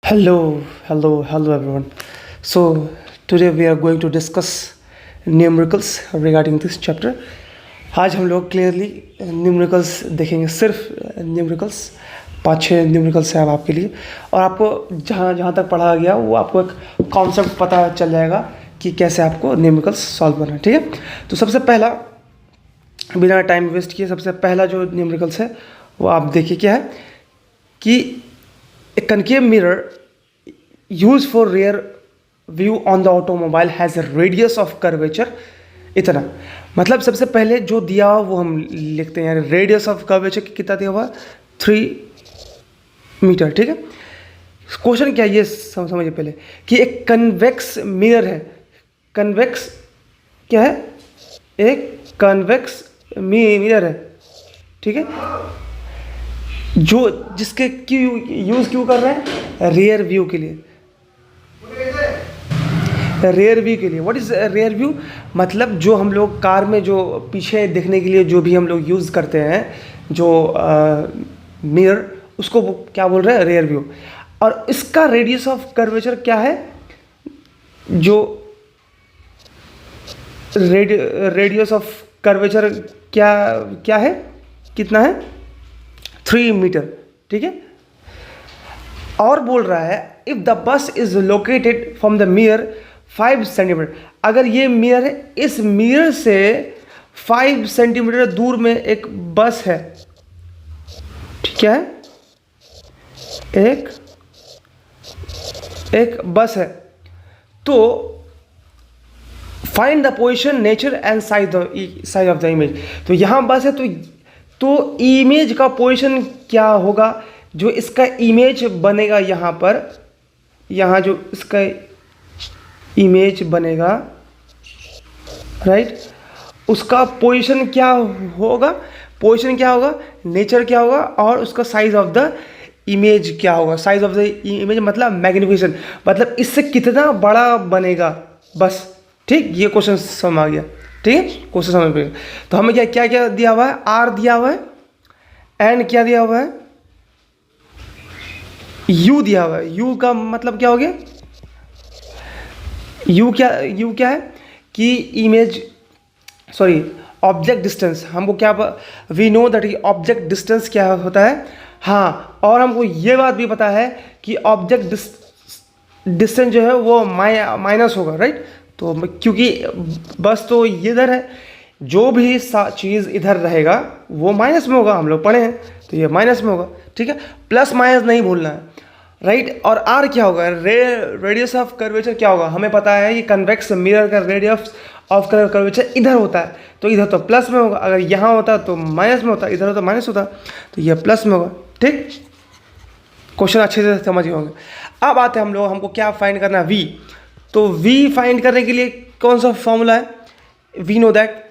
Hello everyone. So today we are going to discuss numericals regarding this chapter. आज हम लोग clearly numericals देखेंगे, सिर्फ न्यूमेरिकल्स 5-6 न्यूमेरिकल्स हैं अब आपके लिए, और आपको जहाँ जहाँ तक पढ़ाया गया वो आपको एक कॉन्सेप्ट पता चल जाएगा कि कैसे आपको न्यूमेरिकल्स सॉल्व करना है। ठीक है, तो सबसे पहला, बिना टाइम वेस्ट किए, सबसे पहला जो न्यूमेरिकल्स है वो आप देखिए क्या है कि a concave mirror used for rear view on the automobile has a radius of curvature इतना। मतलब सबसे पहले जो दिया हुआ वो हम लिखते हैं, यानी रेडियस ऑफ कर्वेचर कितना दिया हुआ 3 मीटर। ठीक है, क्वेश्चन क्या है ये समझिए पहले कि एक कन्वेक्स मिरर है। कन्वेक्स क्या है? एक कन्वेक्स मिरर है। ठीक है, जो जिसके क्यों यूज़ क्यों कर रहे हैं? रियर व्यू के लिए। रियर व्यू के लिए। What is rear view? मतलब जो हम लोग कार में जो पीछे देखने के लिए जो भी हम लोग यूज़ करते हैं, जो मिरर, उसको वो क्या बोल रहे हैं? Rear view. और इसका रेडियस ऑफ कर्वेचर क्या है? जो रेडियस ऑफ कर्वेचर क्या है? कितना है? 3 मीटर। ठीक है, और बोल रहा है if the bus is located from the mirror 5 centimetre. अगर ये मिरर है, इस मिरर से 5 सेंटीमीटर दूर में एक बस है। ठीक है, एक बस है, तो find the position, nature and size of the image. तो यहां बस है, तो इमेज का पोजीशन क्या होगा? जो इसका इमेज बनेगा यहाँ पर, यहाँ जो इसका इमेज बनेगा, राइट, उसका पोजीशन क्या होगा? पोजीशन क्या होगा, नेचर क्या होगा, और उसका साइज ऑफ द इमेज क्या होगा? साइज ऑफ द इमेज मतलब मैग्निफिकेशन, मतलब इससे कितना बड़ा बनेगा बस। ठीक, ये क्वेश्चन समझ आ गया। ठीक है, क्वेश्चन समझ में। तो हमें क्या दिया हुआ है? आर दिया हुआ है, एंड क्या दिया हुआ है? यू दिया हुआ है। यू का मतलब क्या हो गया? यू क्या है कि इमेज, सॉरी, ऑब्जेक्ट डिस्टेंस। हमको क्या, we know that object distance क्या होता है। हाँ, और हमको ये बात भी पता है कि ऑब्जेक्ट डिस्टेंस जो है वो माइनस होगा, राइट। तो क्योंकि बस तो इधर है, जो भी चीज़ इधर रहेगा वो माइनस में होगा, हम लोग पढ़े हैं, तो ये माइनस में होगा। ठीक है, प्लस माइनस नहीं भूलना है, राइट। और आर क्या होगा? रेडियस ऑफ कर्वेचर क्या होगा? हमें पता है कि कन्वेक्स मिरर का रेडियस ऑफ कर्वेचर इधर होता है, तो इधर तो प्लस में होगा। अगर यहाँ होता तो माइनस में होता, इधर होता माइनस होता, तो ये प्लस में होगा। ठीक, क्वेश्चन अच्छे से समझ गए होंगे। अब आते हैं हम लोग, हमको क्या फाइंड करना है? वी। तो वी फाइंड करने के लिए कौन सा फॉर्मूला है? वी नो दैट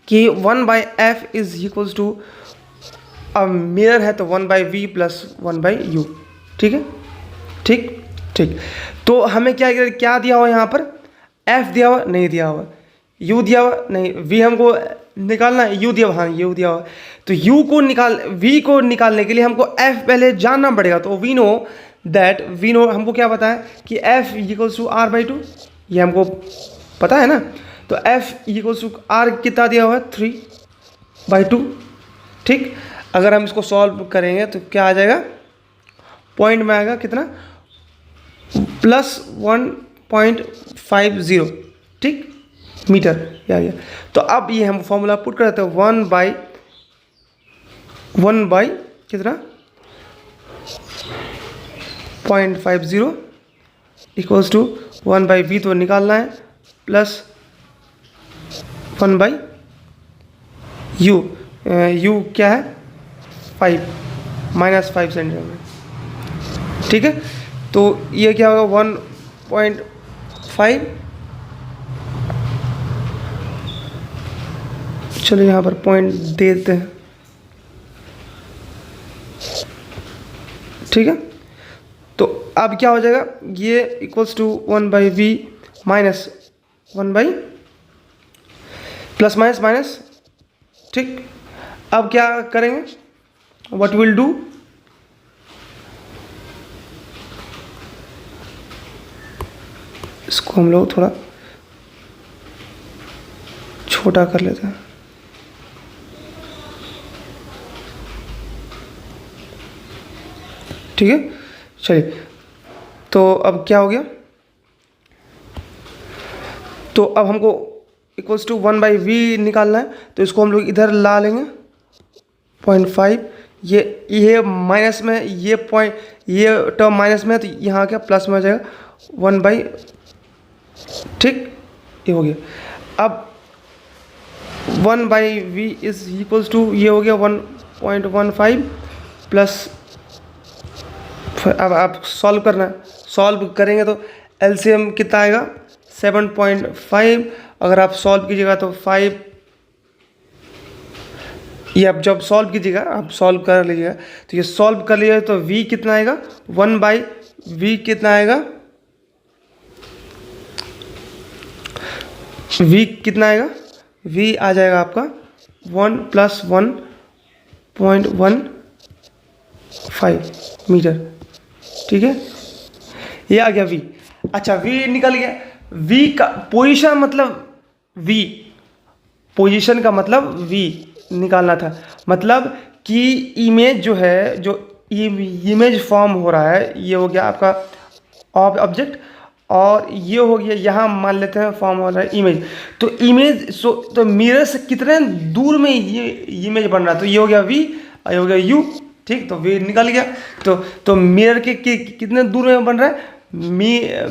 कि 1/f इज इक्वल्स टू, अब मिरर है तो 1/v प्लस 1/u। ठीक है, ठीक। तो हमें क्या दिया हुआ यहाँ पर? f दिया हुआ नहीं, दिया हुआ u दिया हुआ नहीं, v हमको निकालना है, u दिया हुआ, हाँ u दिया हुआ। तो v को निकालने के लिए हमको f पहले जानना पड़ेगा। तो वी नो हमको क्या पता है कि f इक्वल्स टू r/2, ये हमको पता है ना। तो f इक्वल्स टू r कितना दिया हुआ है? 3/2। ठीक, अगर हम इसको सॉल्व करेंगे तो क्या आ जाएगा? पॉइंट में आएगा कितना? +1.50। ठीक, मीटर आ गया। तो अब ये हम फॉर्मूला पुट कर देते हैं, 1 बाई कितना? 0.50 इक्वल्स टू 1/v, तो निकालना है, प्लस 1/u। u क्या है? 5, -5 सेंटीमीटर। ठीक है, तो ये क्या होगा? 1.5, चलो यहाँ पर पॉइंट दे देते हैं। ठीक है, तो अब क्या हो जाएगा? ये equals to 1/v minus 1/ plus minus. ठीक, अब क्या करेंगे? What will do? इसको हम लोग थोड़ा छोटा कर लेते हैं। ठीक है, चलिए। तो अब क्या हो गया, तो अब हमको इक्वल्स टू 1/v निकालना है, तो इसको हम लोग इधर ला लेंगे 0.5। ये माइनस में, ये पॉइंट, ये टर्म माइनस में है, तो यहाँ क्या प्लस में आ जाएगा 1/, ठीक, ये हो गया। अब 1/v इज इक्वल्स टू, ये हो गया 1.15 प्लस। अब आप सॉल्व करना है, सॉल्व करेंगे तो एलसीएम कितना आएगा 7.5। अगर आप सॉल्व कीजिएगा तो 5, ये आप जब सॉल्व कीजिएगा, आप सॉल्व कर लीजिएगा, तो ये सॉल्व कर लीजिएगा तो v कितना आएगा 1/v कितना आएगा, v कितना आएगा, v आ जाएगा आपका 1 + 1.15 मीटर। ठीक है, ये आ गया v। अच्छा, v निकल गया। v का पोजीशन मतलब v, पोजीशन का मतलब v निकालना था। मतलब कि इमेज जो है, जो इमेज फॉर्म हो रहा है, ये हो गया आपका ऑब्जेक्ट, और ये हो गया, यहाँ मान लेते हैं फॉर्म हो रहा है इमेज। तो इमेज तो मिरर से कितने दूर में ये इमेज बन रहा है, तो ये हो गया v, ये हो गया u। ठीक, तो v निकल गया। तो मिरर के कितने दूर में बन रहा है,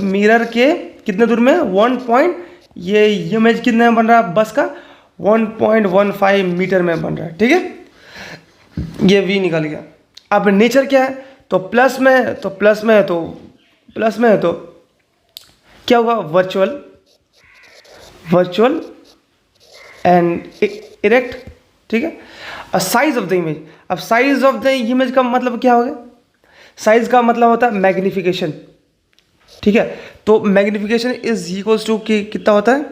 मिरर के कितने दूर में, 1 ये इमेज कितने में बन रहा है बस का 1.15 मीटर में बन रहा है। ठीक है, ये v निकल गया। अब नेचर क्या है, तो प्लस में है, तो प्लस में है, तो प्लस में है, तो क्या होगा, वर्चुअल एंड इरेक्ट। ठीक है, साइज ऑफ द इमेज। अब साइज ऑफ द इमेज का मतलब क्या हो गया, साइज का मतलब होता है मैग्निफिकेशन। ठीक है, तो मैग्निफिकेशन इज इक्वल्स टू कितना होता है,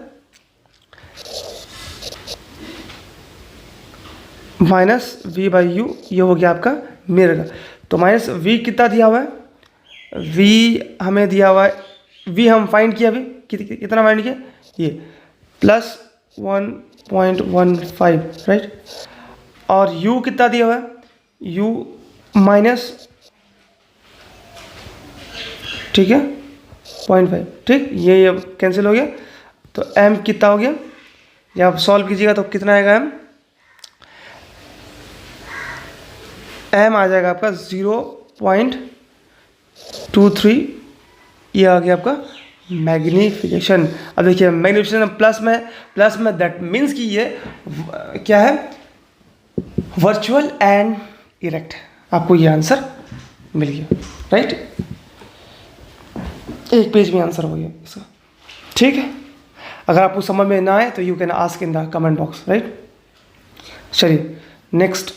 -v/u। ये हो गया आपका मिरर का। तो -v कितना दिया हुआ है, v हमें दिया हुआ है, v हम फाइंड किया अभी, कितना फाइंड किया, ये +1.15, राइट। और u कितना दिया हुआ है, u माइनस, ठीक है, 0.5। ठीक, ये अब कैंसिल हो गया, तो m कितना हो गया, जब आप सॉल्व कीजिएगा तो कितना आएगा, m आ जाएगा आपका 0.23। ये आ गया आपका मैग्निफिकेशन। अब देखिए मैग्निफिकेशन प्लस में दैट मीन्स कि ये क्या है, वर्चुअल एंड इरेक्ट। आपको ये आंसर मिल गया, राइट। एक पेज में आंसर हो गया इसका। ठीक है, अगर आपको समझ में ना आए तो you can ask in the comment box, right. चलिए नेक्स्ट,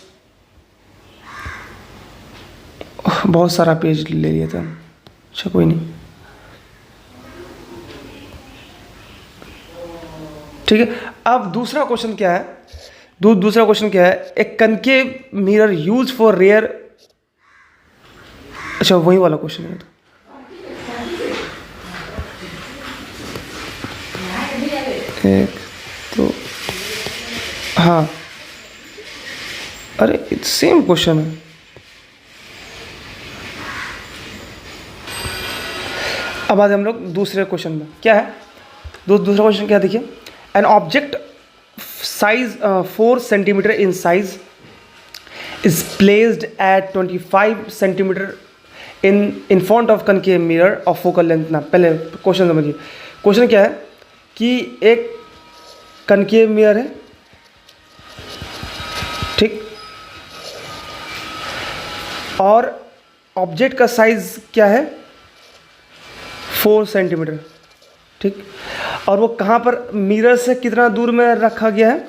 बहुत सारा पेज ले लिया था, अच्छा कोई नहीं। ठीक है, अब दूसरा क्वेश्चन क्या है, दूसरा क्वेश्चन क्या है, एक concave mirror use for rear, अच्छा वही वाला क्वेश्चन है। एक तो हाँ, अरे सेम क्वेश्चन है। अब आज हम लोग दूसरे क्वेश्चन में क्या है, दूसरा क्वेश्चन क्या, देखिए, an object size 4 centimetre in size is placed at 25 centimetre in front of concave mirror of focal length. ना पहले क्वेश्चन समझिए, क्वेश्चन क्या है कि एक कनकेव मिरर है, ठीक, और ऑब्जेक्ट का साइज क्या है 4 सेंटीमीटर, ठीक, और वो कहाँ पर मिरर से कितना दूर में रखा गया है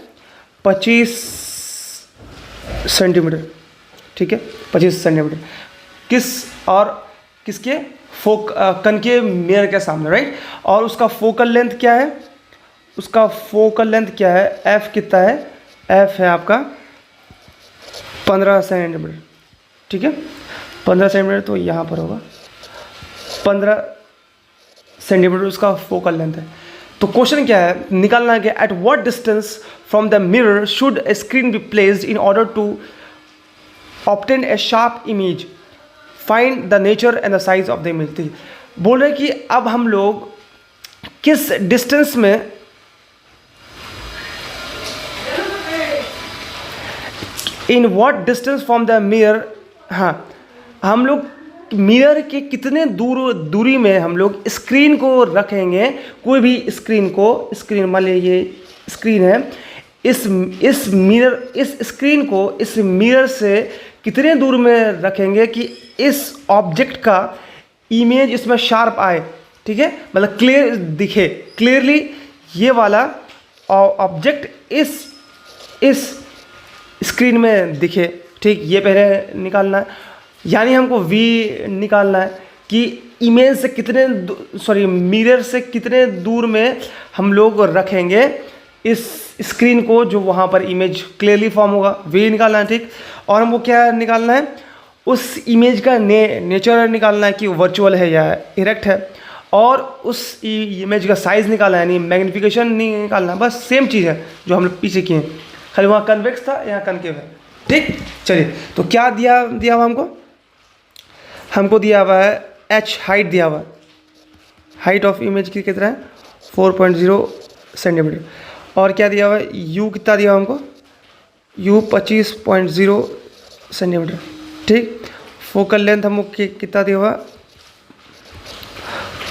25 सेंटीमीटर, ठीक है, 25 सेंटीमीटर किस और किसके कनकेव मिरर के सामने, राइट। और उसका फोकल लेंथ क्या है, उसका फोकल लेंथ क्या है, एफ कितना है, एफ है आपका 15 सेंटीमीटर, ठीक है, 15 सेंटीमीटर, तो यहाँ पर होगा 15 सेंटीमीटर उसका फोकल लेंथ है। तो क्वेश्चन क्या है, निकालना है कि at what distance from the mirror should a screen be placed in order to obtain a sharp image, find the nature and the size of the image. बोल रहे कि अब हम लोग किस डिस्टेंस में, in what distance from the mirror, हाँ हम लोग मिरर के कितने दूरी में हम लोग स्क्रीन को रखेंगे, कोई भी स्क्रीन को, स्क्रीन मान लीजिए ये स्क्रीन है, इस मिरर, इस स्क्रीन को इस मिरर से कितने दूर में रखेंगे कि इस ऑब्जेक्ट का इमेज इसमें शार्प आए, ठीक है, मतलब क्लियर दिखे, क्लियरली ये वाला ऑब्जेक्ट इस स्क्रीन में दिखे, ठीक, ये पहले निकालना है। यानी हमको V निकालना है कि इमेज से कितने मिरर से कितने दूर में हम लोग रखेंगे इस स्क्रीन को, जो वहाँ पर इमेज क्लियरली फॉर्म होगा, V निकालना है, ठीक। और हमको क्या निकालना है, उस इमेज का नेचर निकालना है कि वर्चुअल है या इरेक्ट है, और उस इमेज का साइज़ निकालना है, यानी मैग्नीफिकेशन निकालना है। बस सेम चीज़ है जो हम लोग पीछे किए हैं, खाली वहाँ कन्वेक्स था, यहाँ कनकेव है, ठीक। चलिए, तो क्या दिया हुआ हमको दिया हुआ है h हाइट दिया हुआ है, हाइट ऑफ इमेज की कितना है 4.0 सेंटीमीटर, और क्या दिया हुआ है u कितना दिया हुआ हमको, u 25.0 सेंटीमीटर, ठीक। फोकल लेंथ हमको कितना दिया हुआ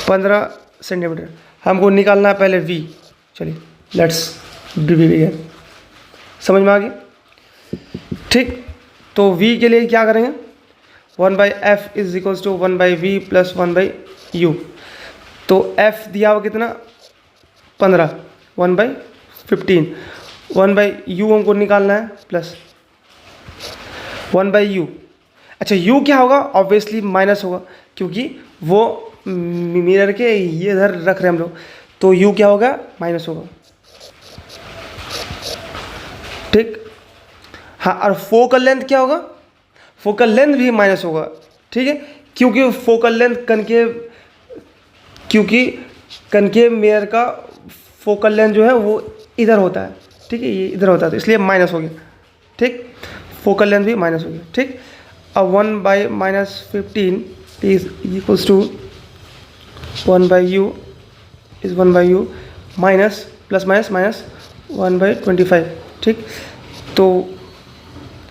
15 सेंटीमीटर। हमको निकालना है पहले v। चलिए लेट्स बिगिन, समझ में आ गया, ठीक। तो v के लिए क्या करेंगे, 1/f is equals to 1/v plus 1/u। तो f दिया हुआ कितना 15, 1/15, 1/u हमको निकालना है प्लस 1/u। अच्छा u क्या होगा, ऑब्वियसली माइनस होगा, क्योंकि वो मिरर के ये इधर रख रहे हैं हम लोग, तो u क्या होगा माइनस होगा, ठीक। हाँ, और फोकल लेंथ क्या होगा, फोकल लेंथ भी माइनस होगा, ठीक है, क्योंकि फोकल लेंथ कनकेव मिरर का फोकल लेंथ जो है वो इधर होता है, ठीक है, ये इधर होता है, तो इसलिए माइनस हो गया, ठीक। फोकल लेंथ भी माइनस हो गया, ठीक। अब 1/-15 is equals to 1/u is 1/u minus plus minus 1/25, ठीक। तो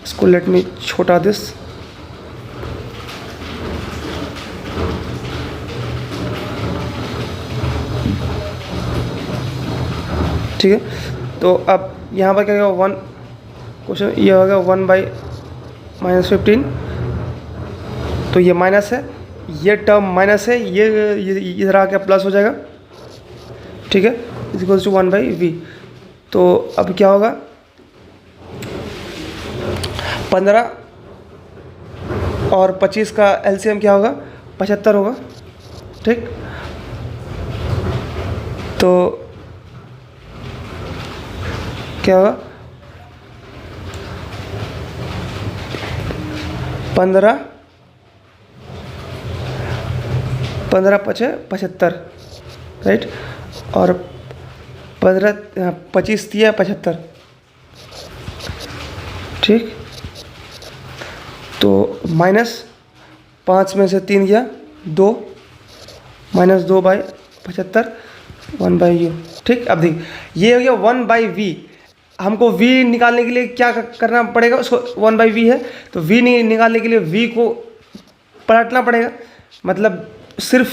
इसको लेट मी छोटा दिस, ठीक है। तो अब यहाँ पर क्या होगा, क्वेश्चन ये होगा 1/-15, तो ये माइनस है, ये टर्म माइनस है, ये इधर आके प्लस हो जाएगा, ठीक है, इज इक्वल्स टू 1/v। तो अब क्या होगा 15 और 25 का एलसीएम क्या होगा 75 होगा, ठीक। तो क्या होगा 15 5 75, राइट, और 25 दिया 75, ठीक। तो -5 में से 3 गया 2, -2/75 1/u, ठीक। अब देखिए ये हो गया 1/v। हमको v निकालने के लिए क्या करना पड़ेगा, उसको 1/v है तो v निकालने के लिए v को पलटना पड़ेगा, मतलब सिर्फ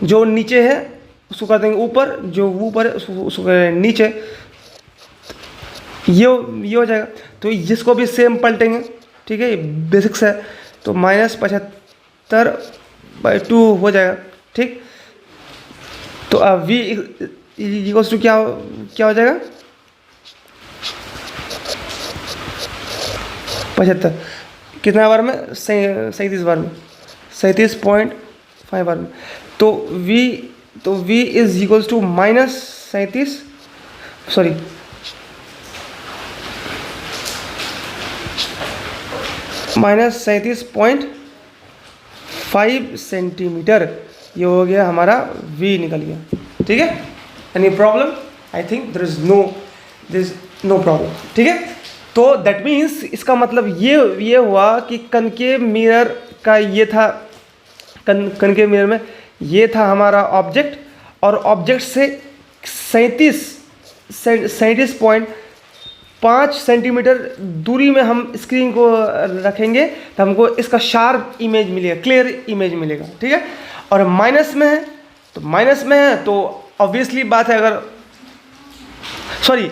जो नीचे है उसको कर देंगे ऊपर, जो ऊपर है उसको कर नीचे, ये हो जाएगा। तो जिसको भी सेम पलटेंगे, ठीक है, ये बेसिक्स है, तो -75/2 हो जाएगा, ठीक। तो अब v इक्वल्स टू क्या हो जाएगा 75, कितना बार में 37 बार में, 37.5 बार में। तो v is equals to -37, sorry -37.5 5 centimetre, ये हो गया हमारा v निकल गया। ठीक है, any problem? I think there is no problem. ठीक है, तो दैट मीन्स इसका मतलब ये हुआ कि कनकेव मिरर का ये था, कनकेव मिरर में ये था हमारा ऑब्जेक्ट, और ऑब्जेक्ट से 37.5 सेंटीमीटर दूरी में हम स्क्रीन को रखेंगे तो हमको इसका शार्प इमेज मिलेगा, क्लियर इमेज मिलेगा। ठीक है, और माइनस में है तो ऑब्वियसली बात है, अगर सॉरी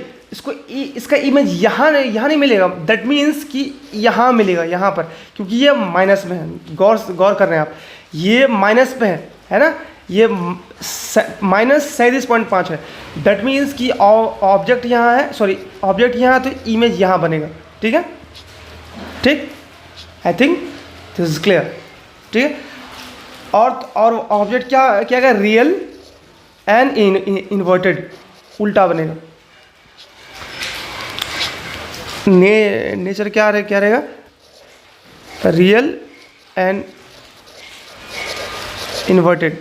इसका इमेज यहाँ नहीं मिलेगा, दैट मीन्स कि यहाँ मिलेगा, यहाँ पर, क्योंकि ये माइनस में है। गौर कर रहे हैं आप, ये माइनस पे है ना, ये -37.5 है, दैट मीन्स कि ऑब्जेक्ट यहाँ है, सॉरी ऑब्जेक्ट यहाँ, तो इमेज यहाँ बनेगा। ठीक है, ठीक, I think this is clear. ठीक है, और ऑब्जेक्ट क्या है, रियल एंड इन्वर्टेड, उल्टा बनेगा। नेचर क्या रहेगा, रियल एंड इन्वर्टेड।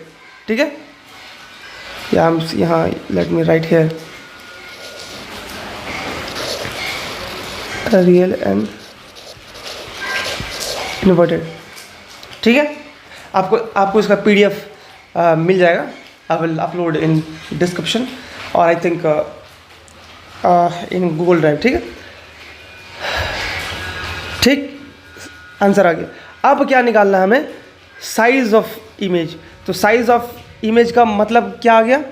ठीक है, यहाँ let me write here, real and inverted. ठीक है, आपको इसका PDF मिल जाएगा, I will upload in description, और I think in Google drive. ठीक है, ठीक, आंसर आ गया। अब क्या निकालना है हमें, साइज ऑफ इमेज। तो साइज ऑफ इमेज का मतलब क्या आ गया,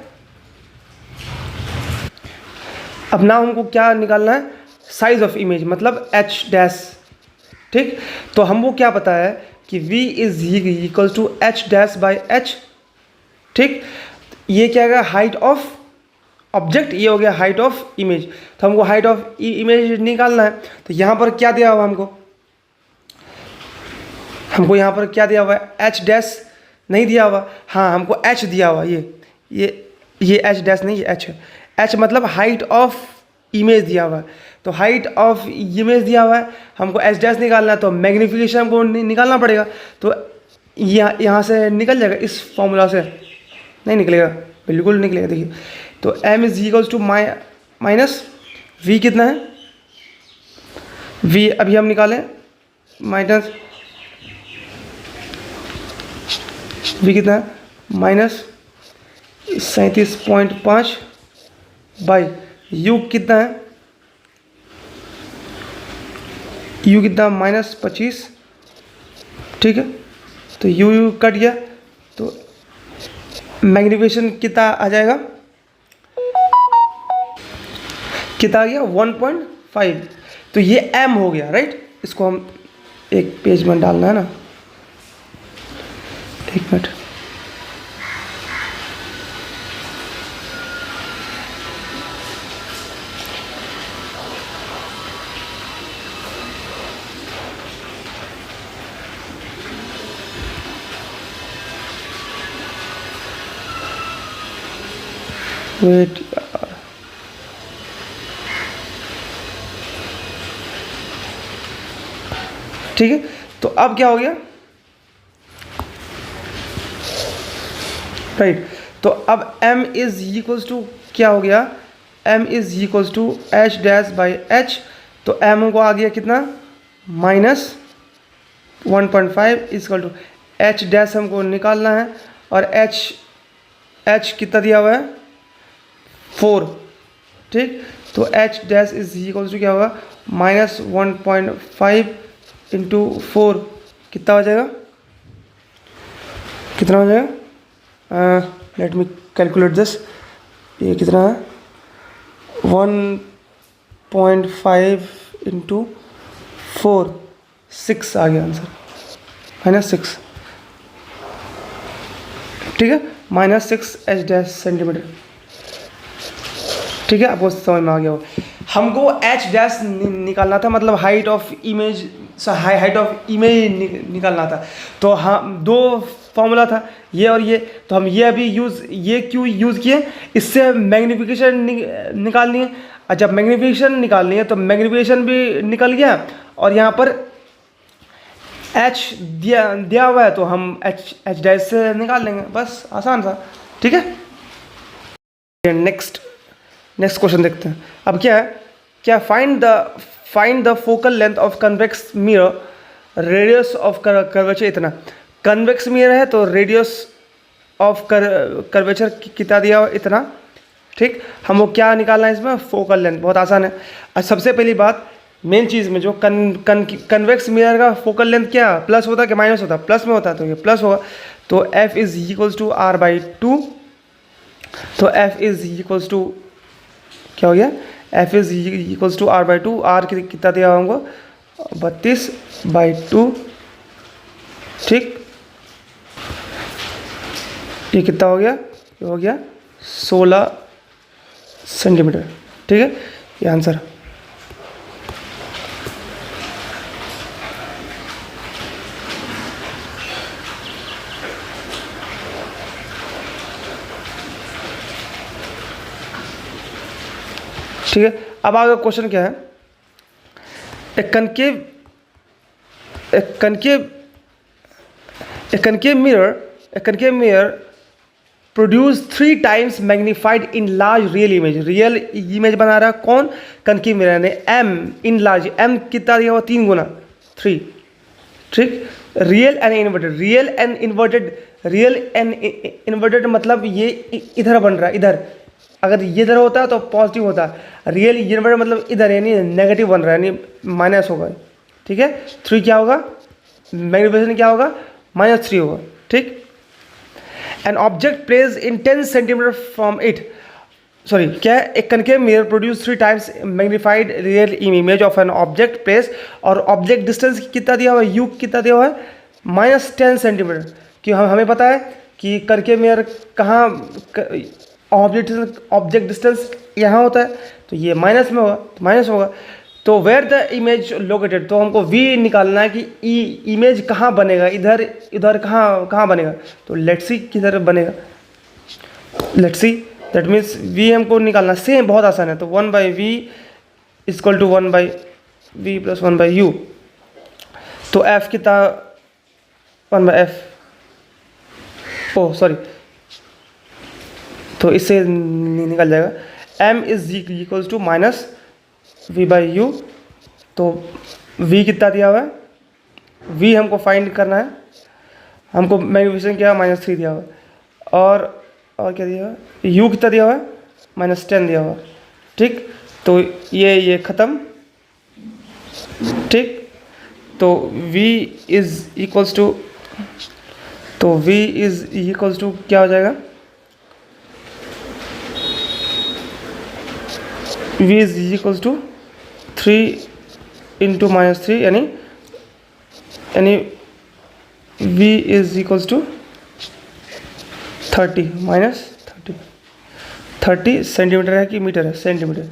अब ना हमको क्या निकालना है, साइज ऑफ इमेज मतलब h'। ठीक, तो हमको क्या पता है कि v = h'/h। ठीक, ये क्या है, हाइट ऑफ ऑब्जेक्ट, ये हो गया हाइट ऑफ इमेज। तो हमको हाइट ऑफ इमेज निकालना है, तो यहाँ पर क्या दिया हुआ हमको यहाँ पर क्या दिया हुआ है, h' नहीं दिया हुआ, हाँ हमको h दिया हुआ, ये h' नहीं, ये h है। h मतलब हाइट ऑफ इमेज दिया हुआ है, तो हाइट ऑफ इमेज दिया हुआ है, हमको h' निकालना है, तो मैग्नीफिकेशन हमको निकालना पड़ेगा। तो यहाँ से निकल जाएगा, इस फॉर्मूला से नहीं निकलेगा, बिल्कुल निकलेगा। देखिए, तो m = -v, कितना है v, अभी हम निकालें, माइनस v कितना है, -37.5 बाई u कितना है, u कितना -25। ठीक है, तो u कट गया, तो मैग्नीफिकेशन कितना आ जाएगा, कितना आ गया, 1.5। तो ये m हो गया, राइट। इसको हम एक पेज में डालना है ना, एक मिनट, वेट, ठीक है। तो अब क्या हो गया, राइट, तो अब m = क्या हो गया, m = h'/h। तो m को आ गया कितना, -1.5 = h' हमको निकालना है, और h कितना दिया हुआ है, 4। ठीक, तो h' = क्या होगा, -1.5 × 4, कितना हो जाएगा, कितना हो जाएगा, लेट मी कैलकुलेट दिस, ये कितना है, 1.5 × 4, 6 आ गया आंसर, -6। ठीक है, -6 h' सेंटीमीटर। ठीक है, आपको समझ में आ गया हो। हमको h' निकालना था, मतलब हाइट ऑफ इमेज निकालना था। तो हम दो फॉर्मूला था, ये और ये, तो हम ये अभी क्यों यूज़ किए, इससे मैग्नीफिकेशन निकालनी है। और जब मैग्नीफिकेशन निकालनी है तो मैग्नीफिकेशन भी निकल गया, और यहाँ पर एच दिया दिया हुआ है तो हम एच डैश से निकाल लेंगे, बस आसान था। ठीक है, नेक्स्ट क्वेश्चन देखते हैं। अब क्या है, क्या find the focal length of convex mirror, radius of curvature इतना। कन्वेक्स मिरर है तो रेडियस ऑफ कर्वेचर कितना दिया हुआ, इतना। ठीक, हमको क्या निकालना है इसमें, फोकल लेंथ। बहुत आसान है। सबसे पहली बात, मेन चीज़ में जो कन्वेक्स मिरर का फोकल लेंथ क्या प्लस होता है कि माइनस होता है, प्लस में होता है, तो ये प्लस होगा। तो F is equals to R/2। तो F इज इक्वल्स टू क्या हो गया, F is equals to R/2। R कितना दिया हुआ हमको, 32/2। ठीक, ये कितना हो गया, ये हो गया 16 सेंटीमीटर। ठीक है, ये आंसर। ठीक है, अब आगे क्वेश्चन क्या है, ए concave mirror produce 3 times magnified in large real image बना रहा है कौन, कनकेव मिरर ने। M इन लार्ज, M कितना दिया हुआ, 3 गुना 3। ठीक, रियल एंड इन्वर्टेड मतलब ये इधर बन रहा है, इधर। अगर ये इधर होता है तो पॉजिटिव होता है, रियल इन्वर्टेड मतलब इधर, यानी नेगेटिव बन रहा है, यानी माइनस होगा। ठीक है, 3 क्या होगा, मैग्निफिकेशन क्या होगा, -3 होगा। ठीक, an object place in 10 centimetre from it, sorry क्या है, एक concave mirror produce 3 times magnified real image of an object place, और ऑब्जेक्ट डिस्टेंस कितना दिया हुआ है, U कितना दिया हुआ है, -10 सेंटीमीटर। कि हमें पता है कि कनकेव मिरर कहाँ, ऑब्जेक्ट डिस्टेंस यहाँ होता है, तो ये माइनस में होगा, तो माइनस होगा। तो वेयर द इमेज लोकेटेड, तो हमको V निकालना है कि इमेज कहाँ बनेगा, इधर कहाँ बनेगा। तो लेट्स सी किधर बनेगा, let's see, that means V हमको निकालना, सेम बहुत आसान है। तो 1/V equal to 1/V plus 1/U। तो F कितना, 1/F, ओ सॉरी, तो इससे निकल जाएगा M is equals to -V/U। तो V कितना दिया हुआ है, V हमको फाइंड करना है, हमको मैग्नीफिकेशन क्या, -3 दिया हुआ है, और क्या दिया हुआ है, U कितना दिया हुआ है, -10 दिया हुआ है। ठीक, तो ये ख़त्म। ठीक, तो V इज इक्वल्स टू, तो V इज इक्वल्स टू क्या हो जाएगा, V is equals to 3 into -3, यानी V is equals to 30 -30 centimetre है कि मीटर है, सेंटीमीटर।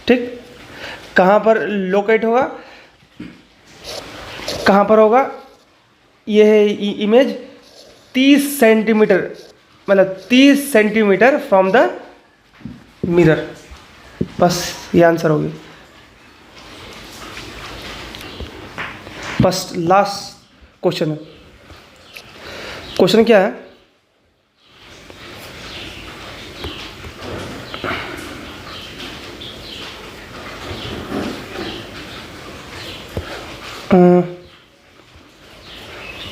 ठीक, कहाँ पर लोकेट होगा, कहाँ पर होगा, ये है इमेज 30 सेंटीमीटर, मतलब 30 सेंटीमीटर फ्रॉम द मिरर। बस ये आंसर होगी। फर्स्ट लास्ट क्वेश्चन है, क्वेश्चन क्या है,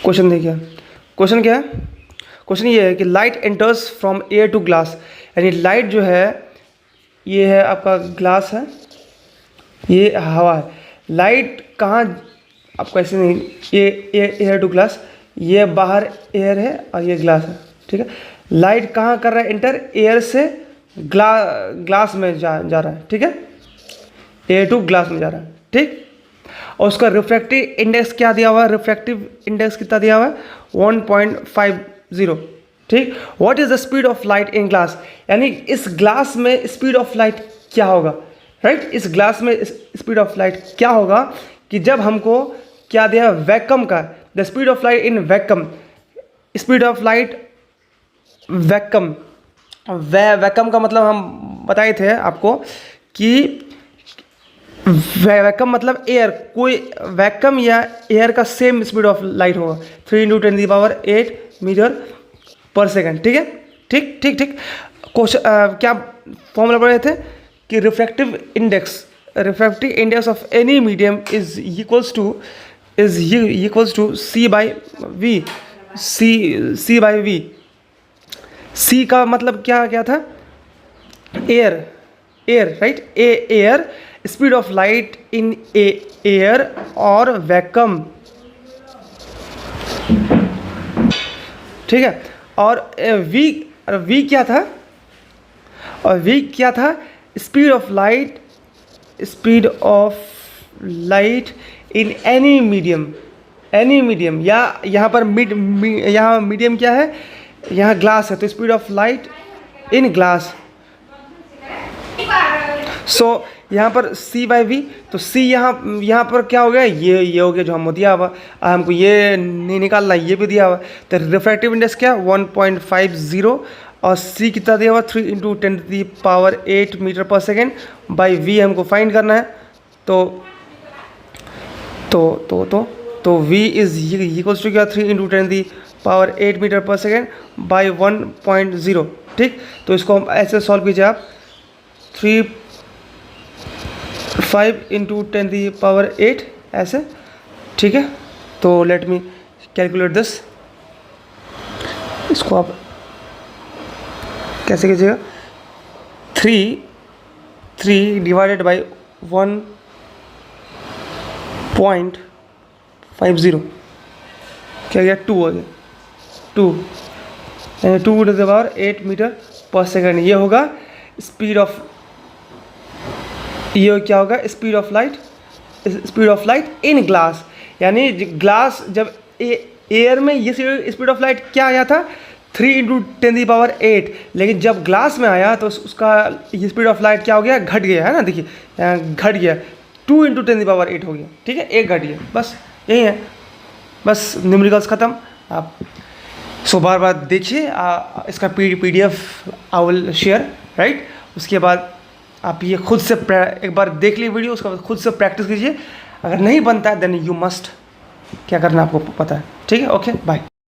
क्वेश्चन देखिए, क्वेश्चन क्या है, क्वेश्चन ये है कि light enters from air to glass, यानी लाइट जो है, ये है आपका ग्लास है, ये हवा है। लाइट कहाँ, आपको ऐसे नहीं, ये एयर टू ग्लास, ये बाहर एयर है और ये ग्लास है। ठीक है, लाइट कहाँ कर रहा है एंटर, एयर से ग्लास में जा रहा है। ठीक है, एयर टू ग्लास में जा रहा है। ठीक, और उसका रिफ्रैक्टिव इंडेक्स क्या दिया हुआ है, रिफ्रैक्टिव इंडेक्स कितना दिया हुआ है, 1.50। ठीक, what is the speed of light in glass, यानी इस ग्लास में स्पीड ऑफ लाइट क्या होगा, राइट। इस ग्लास में स्पीड ऑफ लाइट क्या होगा कि जब हमको क्या दिया, वैक्यूम का, the speed of light in vacuum, speed of light vacuum, vacuum का मतलब हम बताए थे आपको कि वैक्यूम मतलब एयर, कोई वैक्यूम या एयर का सेम स्पीड ऑफ लाइट होगा, 3 × 10⁸ मीटर पर सेकेंड। ठीक है, ठीक ठीक ठीक। क्वेश्चन क्या फॉर्मूला पढ़ रहे थे कि refractive index of any medium is equals to c by v. C by v, c का मतलब क्या था, air, right, air, speed of light in air और वैक्यूम। ठीक है, और वी क्या था, speed of light in any medium, या यहाँ पर यहाँ मीडियम क्या है, यहाँ ग्लास है, तो speed of light in glass. So यहाँ पर C बाई वी, तो C यहाँ पर क्या हो गया, ये हो गया जो हमको दिया हुआ, हमको ये नहीं निकालना, ये भी दिया हुआ। तो रिफ्रैक्टिव इंडेक्स क्या 1.50 और C कितना दिया हुआ 3 × 10⁸ मीटर पर सेकेंड बाई V हमको फाइंड करना है। तो V इज इक्वल्स टू क्या 3 × 10⁸ मीटर पर सेकेंड बाई 1.0। ठीक, तो इसको हम ऐसे सॉल्व कीजिए आप, 5 × 10⁸ ऐसे। ठीक है, तो लेट मी कैलकुलेट दिस। इसको आप कैसे कीजिएगा, 3 डिवाइडेड बाई 1.50 क्या गया, 2 हो गया, 2 × 10⁸ मीटर पर सेकेंड। ये होगा स्पीड ऑफ, ये क्या होगा speed of light in glass, यानी ग्लास जब एयर में ये स्पीड ऑफ लाइट क्या आया था 3 × 10⁸, लेकिन जब ग्लास में आया तो उसका ये स्पीड ऑफ लाइट क्या हो गया, घट गया है ना, देखिए यहाँ घट गया, 2 × 10⁸ हो गया। ठीक है, एक घट गया, बस यही है, बस न्यूमेरिकल्स ख़त्म। आप बार देखिए, इसका PDF I will share, right. उसके बाद आप ये खुद से एक बार देख लीजिए वीडियो, उसका खुद से प्रैक्टिस कीजिए। अगर नहीं बनता है देन यू मस्ट क्या करना आपको पता है। ठीक है, ओके, बाय।